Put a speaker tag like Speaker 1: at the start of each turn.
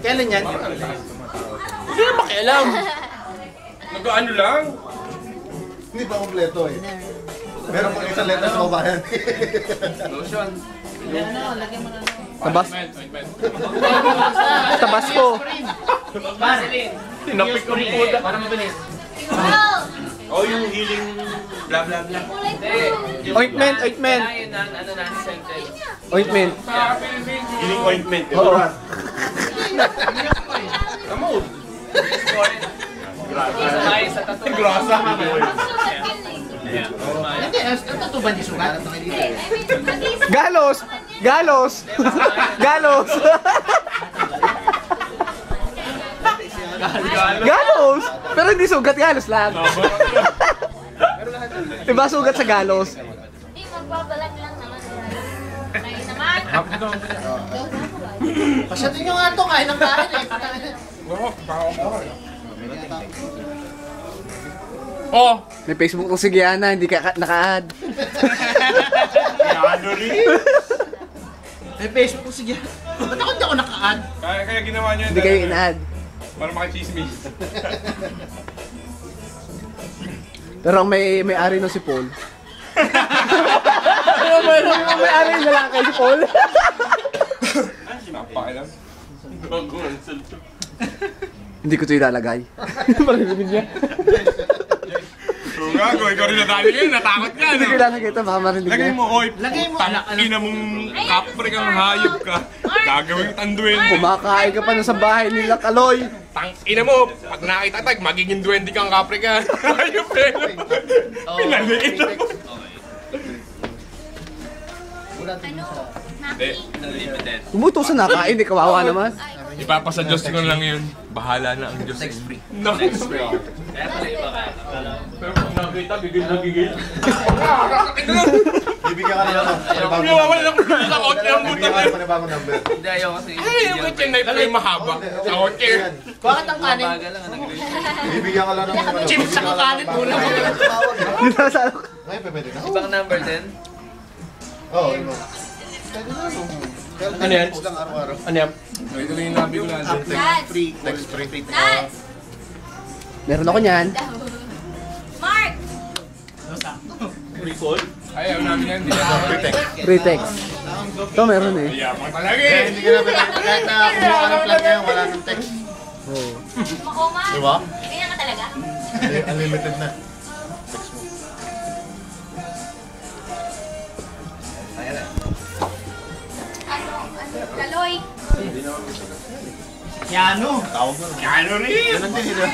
Speaker 1: Kailan yan?
Speaker 2: Hindi na makialam. Nag-ano lang.
Speaker 3: Hindi pa kompleto eh. Meron pang isang letter sa babayan.
Speaker 2: Lotion.
Speaker 1: Lagyan mo na.
Speaker 4: Tabas. Tabasco.
Speaker 2: Tinapik ang puta.
Speaker 1: Para mabilis.
Speaker 2: Oh, yung healing blah blah blah.
Speaker 4: Ointment. Ointment.
Speaker 2: Healing ointment.
Speaker 4: Oo.
Speaker 2: Kamod.
Speaker 1: Grasa. Hindi, ito ba di sugat?
Speaker 4: Galos. Galos. Galos. Galos. Pero hindi sugat, galos lang. Iba sugat sa galos.
Speaker 5: Hindi, magbabalag lang naman. Kain naman.
Speaker 1: Pasyatin nyo nga ito, kain ng kain eh.
Speaker 2: Oh!
Speaker 4: May Facebook tong si Gianna, hindi ka naka-add.
Speaker 2: Ano rin?
Speaker 1: May Facebook ko sige. Ba't ako hindi ako naka-add?
Speaker 2: Kaya ginawa niya.
Speaker 4: Hindi kayo ina-add.
Speaker 2: Para makichismis.
Speaker 4: Pero ang may-ari no si Paul. Ang may-ari na lang kay si Paul.
Speaker 2: Napakilam.
Speaker 4: Hindi ko ito ilalagay. Marinig niya.
Speaker 2: So gago, ikaw rin nadali ngayon, natakot ka.
Speaker 4: Hindi ko ilalagay ito, baka marinig
Speaker 2: Lagay
Speaker 4: niya.
Speaker 2: mo, oy,
Speaker 1: Lagay mo,
Speaker 2: ina mong kapre kang hayop ka. Gagawin tanduin.
Speaker 4: Kumakain ka pa na sa bahay nila, Kaloy.
Speaker 2: Ina mo, pag nakita tag, magiging duwende kang kapre ka. Hayop eh. Pinaliit.
Speaker 4: Umutusan na kain, di kawawa naman.
Speaker 2: Ipapasa Diyos ko lang yun. Bahala na ang Diyos. Next free. Next free.
Speaker 6: Kaya pala iba ka.
Speaker 2: Pero pag nakita, gigil na gigil.
Speaker 3: Bibigyan ka na lang ng panibagong
Speaker 2: Wala lang sa kotse ang
Speaker 3: Bibigyan ka
Speaker 2: buta.
Speaker 3: ng panibagong number.
Speaker 6: Hindi, ayaw kasi.
Speaker 2: Ay, yung kotse na ito yung mahaba. Sa kotse.
Speaker 1: Bakit ang kanin?
Speaker 6: Bagal lang ang
Speaker 3: Bibigyan ka lang ng ano.
Speaker 1: Chips sa kanin muna.
Speaker 4: Yun na sa
Speaker 3: Ngayon, pwede na.
Speaker 6: Ibang number din.
Speaker 3: Oo, ano. Pwede na. Pero
Speaker 2: Ano yan?
Speaker 3: lang araw-araw.
Speaker 2: Ano yan? Ito lang yung nabi ko lang.
Speaker 3: Free. Next free.
Speaker 5: Dance!
Speaker 4: Meron ako niyan.
Speaker 5: Mark!
Speaker 2: Free call? Ayaw namin yan. Hindi na.
Speaker 3: Free text.
Speaker 4: Free text. Ito meron eh.
Speaker 2: Yaman talaga
Speaker 3: Kaya
Speaker 2: eh.
Speaker 3: hindi ka na kahit na kumuha ka ng plan ngayon, wala nang text.
Speaker 4: Oo.
Speaker 5: Makoma?
Speaker 3: Di ba?
Speaker 5: Ganyan ka talaga?
Speaker 3: Unlimited na. Text mo.
Speaker 5: Kaloy?
Speaker 1: Yano.
Speaker 3: Tawag mo.
Speaker 2: Ano rin?
Speaker 3: Ganun din sila.